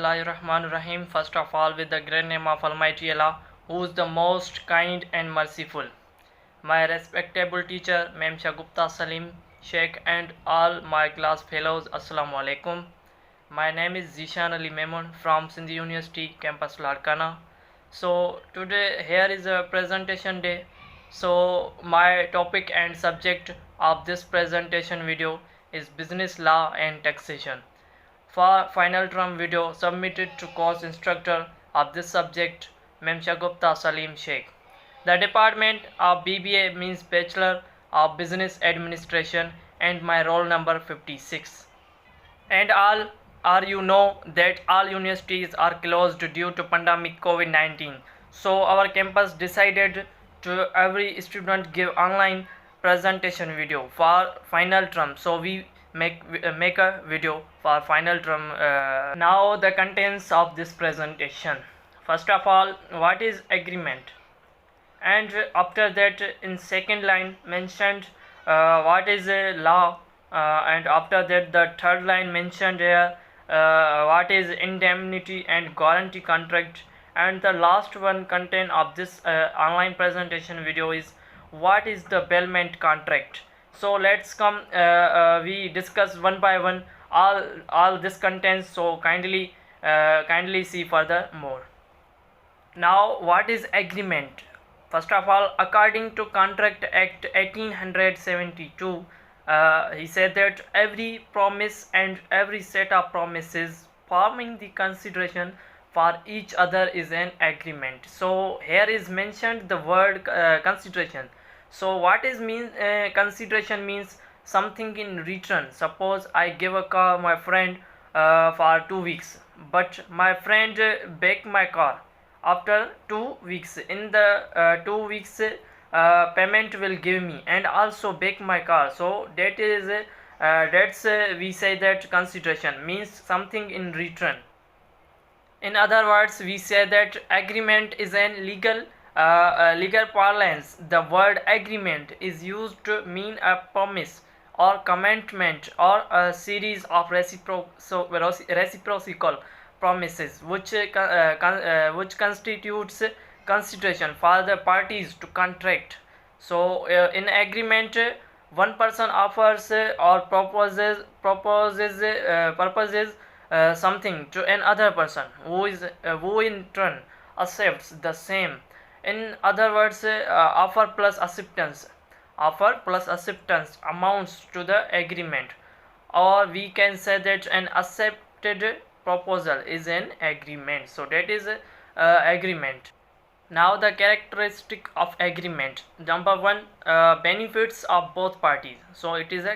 Bismillahirrahmanirrahim. First of all, with the great name of Almighty Allah, who is the most kind and merciful. My respectable teacher, Ma'am Shagupta Salim Sheikh, and all my class fellows, Assalamu alaikum. My name is Zishan Ali Memon from Sindhi University, campus Larkana. So, today here is a presentation day. So, my topic and subject of this presentation video is business law and taxation. For final term video submitted to course instructor of this subject, Ma'am Shagupta Salim Sheikh. The department of BBA means Bachelor of Business Administration, and my roll number 56. And all you know that all universities are closed due to pandemic COVID-19. So our campus decided to every student give online presentation video for final term. So we make a video for final term. Now the contents of this presentation. First of all, what is agreement? And after that, in second line mentioned what is a law, and after that the third line mentioned here what is indemnity and guarantee contract, and the last one content of this online presentation video is what is the bailment contract. So let's come we discuss one by one all this contents, so kindly see further more. Now what is agreement? First of all, according to Contract Act 1872, he said that every promise and every set of promises forming the consideration for each other is an agreement. So here is mentioned the word consideration. So what is consideration means something in return. Suppose I give a car my friend for 2 weeks, but my friend back my car after 2 weeks. In the 2 weeks payment will give me and also back my car. So that is that's we say that consideration means something in return. In other words, we say that agreement is an legal parlance. The word agreement is used to mean a promise or commitment or a series of reciprocal promises which constitutes consideration for the parties to contract. So in agreement, one person offers or proposes something to another person who in turn accepts the same. In other words, offer plus acceptance amounts to the agreement, or we can say that an accepted proposal is an agreement. So that is agreement. Now the characteristic of agreement. Number one, benefits of both parties. So it is a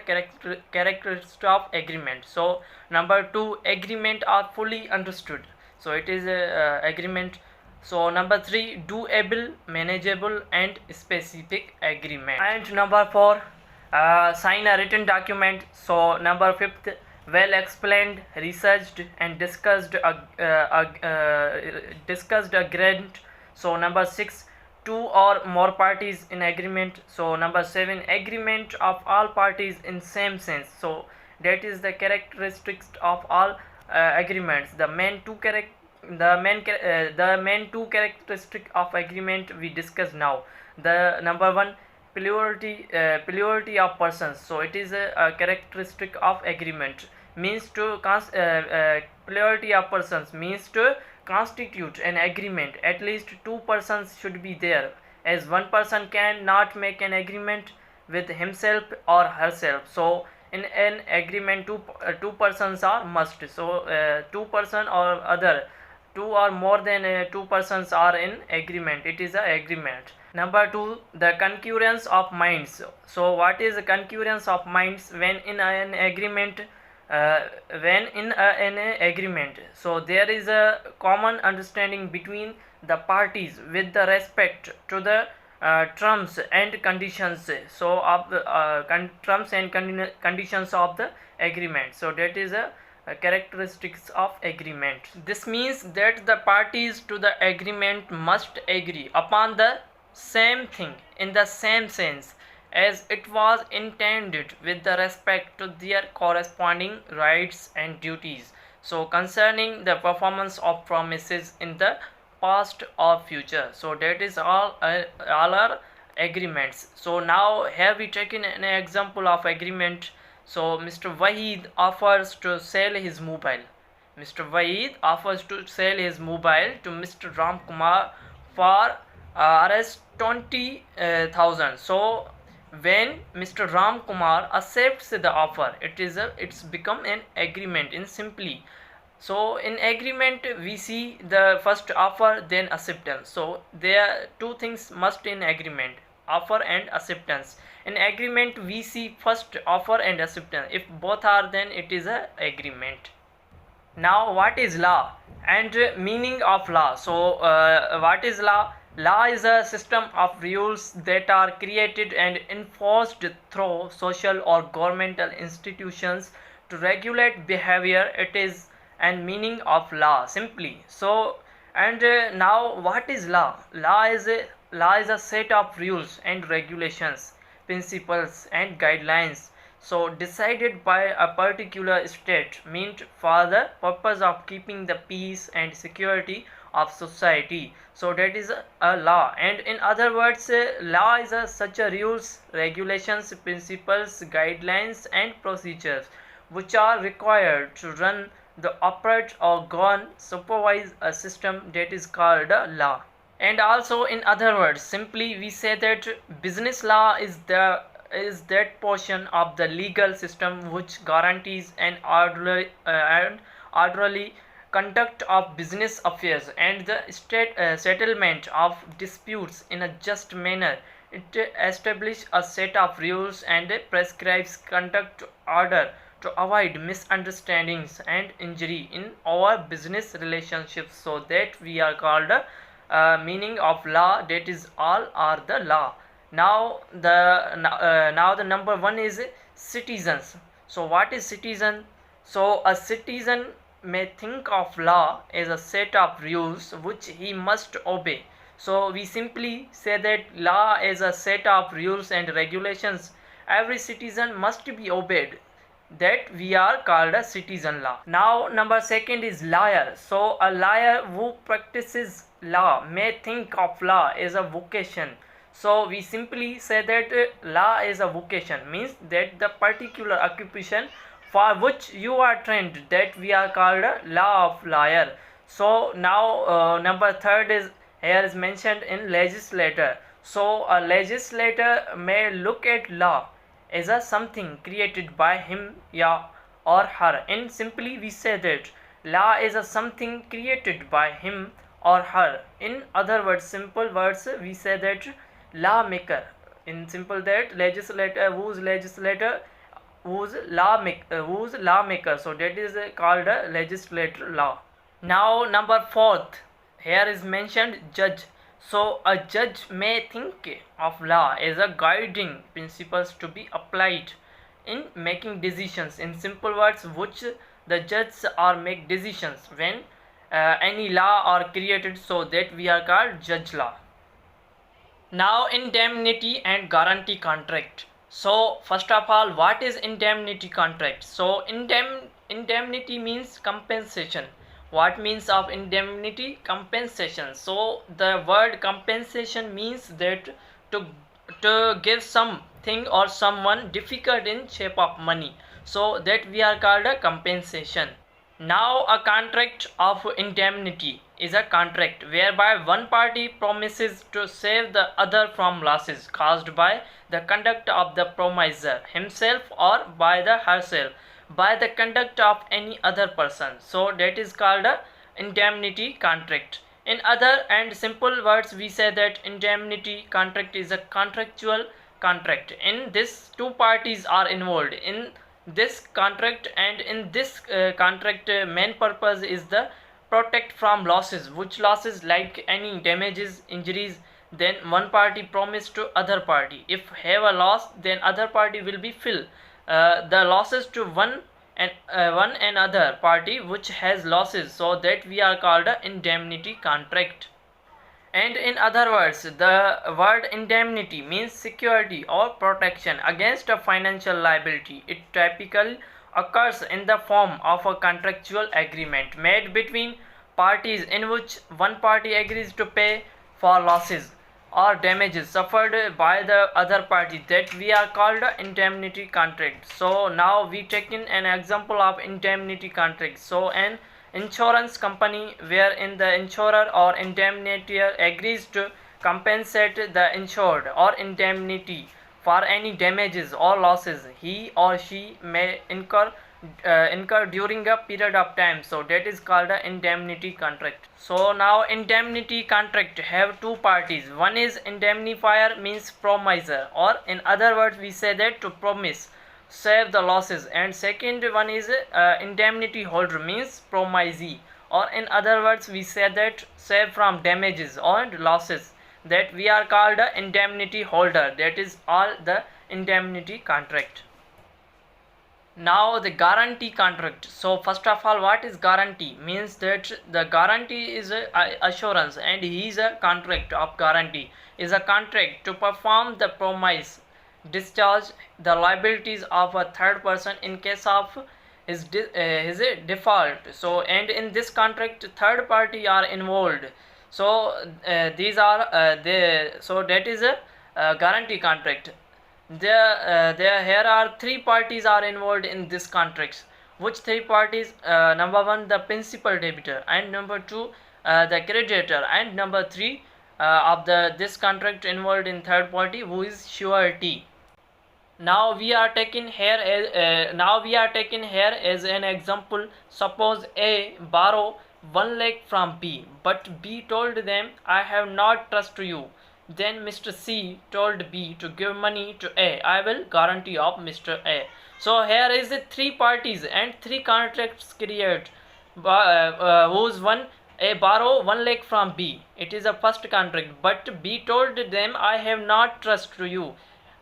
characteristic of agreement. So number two, agreement are fully understood. So it is a agreement. So number three, doable, manageable and specific agreement. And number four, sign a written document. So number fifth, well explained, researched and discussed agreement. So number six, two or more parties in agreement. So number seven, agreement of all parties in same sense. So that is the characteristics of all agreements. The main two characteristic of agreement we discuss now. The number one, plurality of persons. So it is a characteristic of agreement, means to plurality of persons means to constitute an agreement. At least two persons should be there, as one person cannot make an agreement with himself or herself. So in an agreement, two persons are must. So two person or other, two or more than two persons are in agreement. It is a agreement. Number two, the concurrence of minds. So what is the concurrence of minds? When in an agreement, so there is a common understanding between the parties with the respect to the terms and conditions. So of the terms and conditions of the agreement. So that is a characteristics of agreement. This means that the parties to the agreement must agree upon the same thing in the same sense as it was intended with the respect to their corresponding rights and duties. so concerning the performance of promises in the past or future. So that is all are agreements. So now here we take in an example of agreement. So Mr. Wahid offers to sell his mobile. Mr. Wahid offers to sell his mobile to Mr. Ramkumar for Rs 20,000. So when Mr. Ramkumar accepts the offer, it's become an agreement in simply. So in agreement we see the first offer then acceptance. So there two things must in agreement, offer and acceptance. In agreement we see first offer and acceptance. If both are, then it is a agreement. Now what is law and meaning of law? So what is law? Law is a system of rules that are created and enforced through social or governmental institutions to regulate behavior. It is and meaning of law simply. So and now what is law? Law is a set of rules and regulations, principles and guidelines, so decided by a particular state, meant for the purpose of keeping the peace and security of society. So that is a law. And in other words, law is such a rules, regulations, principles, guidelines and procedures which are required to run the operate or govern, supervise a system that is called a law. And also in other words, simply we say that business law is that portion of the legal system which guarantees an orderly conduct of business affairs and the settlement of disputes in a just manner. It establishes a set of rules and prescribes conduct order to avoid misunderstandings and injury in our business relationships. So that we are called meaning of law, that is all are the law. Now the number one is citizens. So what is citizen? So a citizen may think of law as a set of rules which he must obey. So we simply say that law is a set of rules and regulations every citizen must be obeyed, that we are called a citizen law. Now number second is lawyer. So a lawyer who practices law may think of law as a vocation. So we simply say that law is a vocation, means that the particular occupation for which you are trained, that we are called a law of lawyer. So now number third is here is mentioned in legislator. So a legislator may look at law as a something created by him or her. And simply we say that law is a something created by him or her. In other words, simple words, we say that lawmaker. In simple that legislator, who's lawmaker. So that is called a legislator law. Now number fourth, here is mentioned judge. So a judge may think of law as a guiding principles to be applied in making decisions. In simple words, which the judges are make decisions when any law are created, so that we are called judge law. Now indemnity and guarantee contract. So first of all, what is indemnity contract? So indemnity means compensation. What means of indemnity? Compensation. So the word compensation means that to give something or someone difficult in shape of money, so that we are called a compensation. Now a contract of indemnity is a contract whereby one party promises to save the other from losses caused by the conduct of the promiser himself or by the herself, by the conduct of any other person. So that is called a indemnity contract. In other and simple words, we say that indemnity contract is a contractual contract. In this, two parties are involved in this contract, and in this contract main purpose is the protect from losses. Which losses? Like any damages, injuries, then one party promise to other party. If have a loss, then other party will be fill the losses to one another party which has losses. So that we are called a indemnity contract. And in other words, the word indemnity means security or protection against a financial liability. It typically occurs in the form of a contractual agreement made between parties in which one party agrees to pay for losses or damages suffered by the other party, that we are called indemnity contract. So now we take in an example of indemnity contract. So an insurance company wherein the insurer or indemnitor agrees to compensate the insured or indemnity for any damages or losses he or she may incur during a period of time, so that is called a indemnity contract. So now indemnity contract have two parties. One is indemnifier, means promiser, or in other words we say that to promise save the losses, and second one is indemnity holder, means promisee, or in other words we say that save from damages or losses, that we are called a indemnity holder. That is all the indemnity contract. Now the guarantee contract. So first of all, what is guarantee? Means that the guarantee is a assurance, and he is a contract of guarantee is a contract to perform the promise, discharge the liabilities of a third person in case of his default. So and in this contract third party are involved. So these are so that is a guarantee contract. There here are three parties are involved in this contracts. Which three parties? Number one, the principal debitor, and number two, the creditor, and number three, of the this contract involved in third party, who is surety. Now we are taking here as an example. Suppose A borrow 1 lakh from B, but B told them, I have not trust to you. Then Mr. C told B to give money to A. I will guarantee of Mr. A. So here is the three parties and three contracts created. Whose one? A borrow 1 lakh from B. It is a first contract, but B told them, I have not trust to you.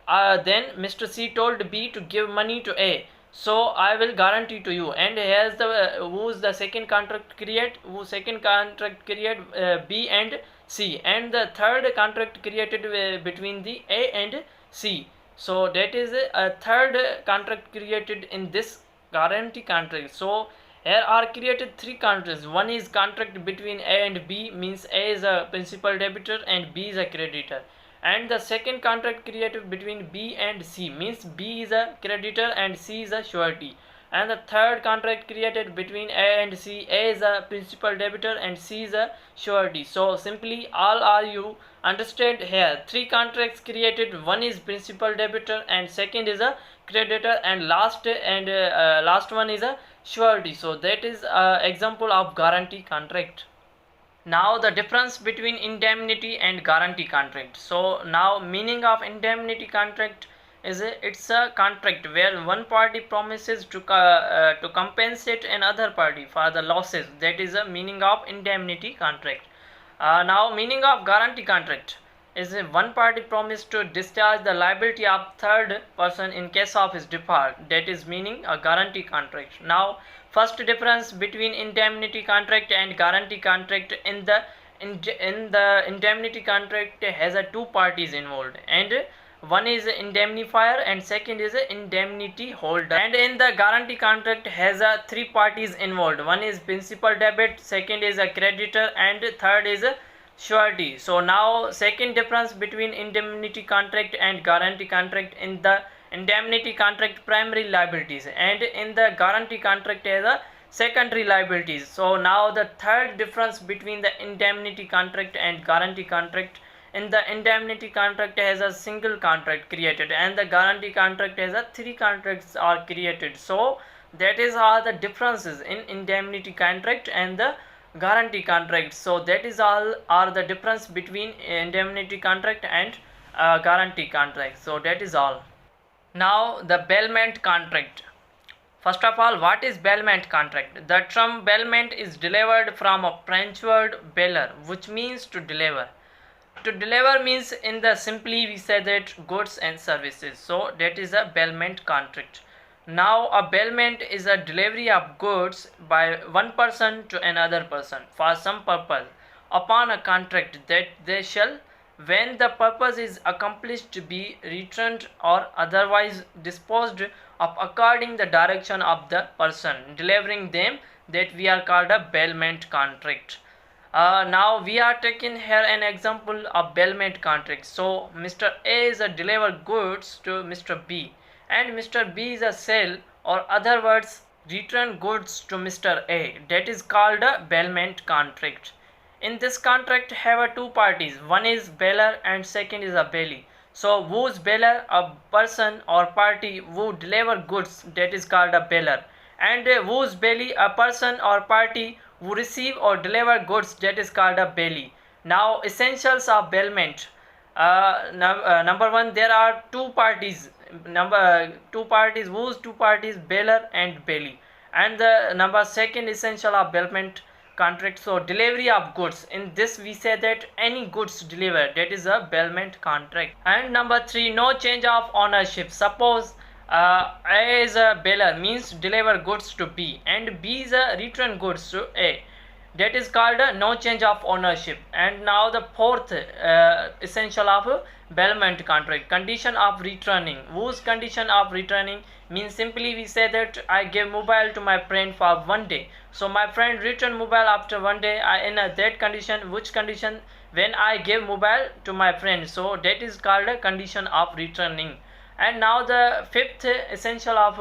Then Mr. C told B to give money to A. So I will guarantee to you. And here's the who's the second contract create? Who second contract create? B and C, and the third contract created between the A and C. So that is a third contract created in this guarantee contract. So here are created three contracts. One is contract between A and B, means A is a principal debitor and B is a creditor. And the second contract created between B and C, means B is a creditor and C is a surety. And the third contract created between A and C, A is a principal debitor and C is a surety. So simply all are you understand here. Three contracts created. One is principal debitor and second is a creditor, and last one is a surety. So that is example of guarantee contract. Now the difference between indemnity and guarantee contract. So now meaning of indemnity contract is it's a contract where one party promises to compensate another party for the losses. That is a meaning of indemnity contract. Now meaning of guarantee contract is one party promise to discharge the liability of third person in case of his default. That is meaning a guarantee contract. Now first difference between indemnity contract and guarantee contract. In the indemnity contract has a two parties involved, and one is indemnifier and second is indemnity holder. And in the guarantee contract has a three parties involved. One is principal debit, second is a creditor, and third is a surety. So now second difference between indemnity contract and guarantee contract. In the indemnity contract primary liabilities, and in the guarantee contract as a secondary liabilities. So now the third difference between the indemnity contract and guarantee contract. In the indemnity contract has a single contract created, and the guarantee contract has a three contracts are created. So that is all the differences in indemnity contract and the guarantee contract. So that is all are the difference between indemnity contract and guarantee contract. So that is all. Now the bailment contract. First of all, what is bailment contract? The term bailment is derived from a French word bailor, which means to deliver. To deliver means in the simply we say that goods and services. So that is a bailment contract. Now a bailment is a delivery of goods by one person to another person for some purpose upon a contract that they shall, when the purpose is accomplished, be returned or otherwise disposed of according the direction of the person delivering them, that we are called a bailment contract. Now we are taking here an example of bailment contract. So Mr. A is a deliver goods to Mr. B, and Mr. B is a sell, or other words return goods to Mr. A. That is called a bailment contract. In this contract have two parties, one is bailer and second is a bailee. So whose bailer, a person or party who deliver goods, that is called a bailer, and whose bailee, a person or party who receive or deliver goods, that is called a bailee. Now essentials of bailment. Number one, there are two parties. Whose two parties, bailer and bailee. And the number second essential of bailment contract, so delivery of goods. In this we say that any goods delivered, that is a bailment contract. And number three, no change of ownership. Suppose A is a bailer, means deliver goods to B, and B is a return goods to A. That is called a no change of ownership. And now the fourth essential of bailment contract, condition of returning. Whose condition of returning means simply we say that I gave mobile to my friend for 1 day, so my friend returned mobile after 1 day. In that condition, which condition? When I gave mobile to my friend, so that is called a condition of returning. And now the fifth essential of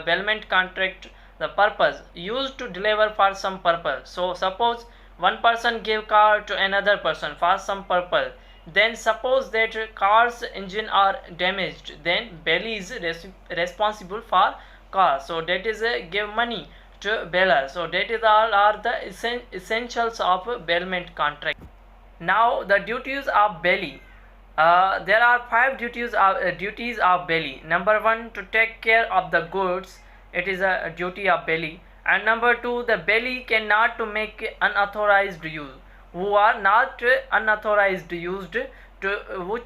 bailment contract, the purpose, used to deliver for some purpose. So suppose one person gave car to another person for some purpose, then suppose that car's engine are damaged, then bailee is responsible for car, so that is give money to bailer. So that is all are the essentials of bailment contract. Now the duties of bailee. There are five duties of bailee. Number one, to take care of the goods, it is a duty of bailee. And number two, the bailee cannot to make unauthorized use. Who are not unauthorized used to who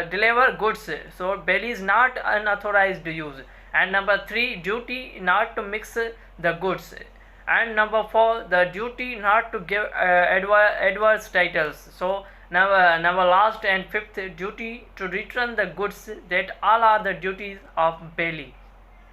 deliver goods, so bailee is not unauthorized use. And number three, duty not to mix the goods. And number four, the duty not to give adverse titles. So number last and fifth, duty to return the goods. That all are the duties of bailee.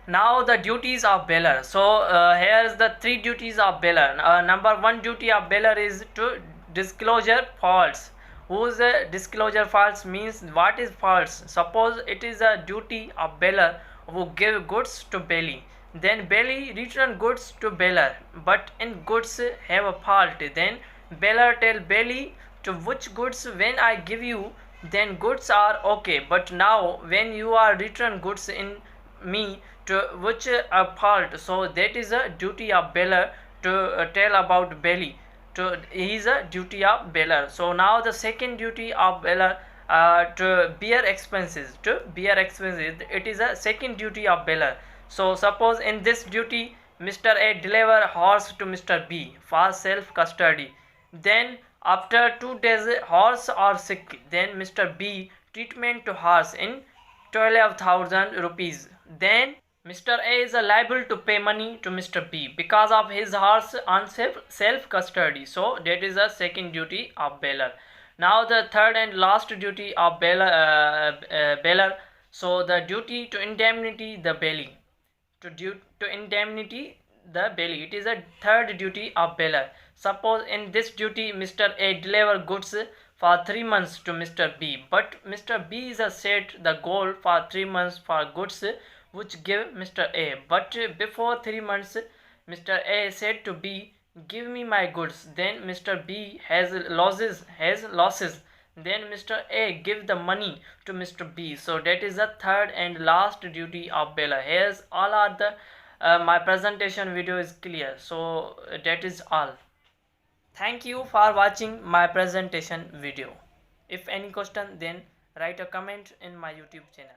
Now the duties of bailer. So here is the three duties of bailer. Number one duty of bailer is to disclosure faults. Whose disclosure faults means what is faults? Suppose it is a duty of bailer who give goods to bailee, then bailee return goods to bailer, but in goods have a fault, then bailer tell bailee to which goods when I give you, then goods are okay, but now when you are return goods in me to which a fault, so that is a duty of bailer to tell about bailee. To he is a duty of bailer. So now the second duty of bailer, to bear expenses. It is a second duty of bailer. So suppose in this duty Mr. A deliver horse to Mr. B for self custody, then after 2 days horse are sick, then Mr. B treatment to horse in 12,000 rupees, then Mr. A is liable to pay money to Mr. B because of his horse on self custody. So that is the second duty of bailer. Now the third and last duty of bailer. So the duty to indemnity the bailee. To indemnity the bailee. It is a third duty of bailer. Suppose in this duty Mr. A deliver goods for 3 months to Mr. B, but Mr. B is set the goal for 3 months for goods which give Mr. A, but before 3 months Mr. A said to B, give me my goods, then Mr. B has losses, then Mr. A give the money to Mr. B. So that is the third and last duty of bailer. Here's all are the my presentation video is clear, so that is all. Thank you for watching my presentation video. If any question, then write a comment in my YouTube channel.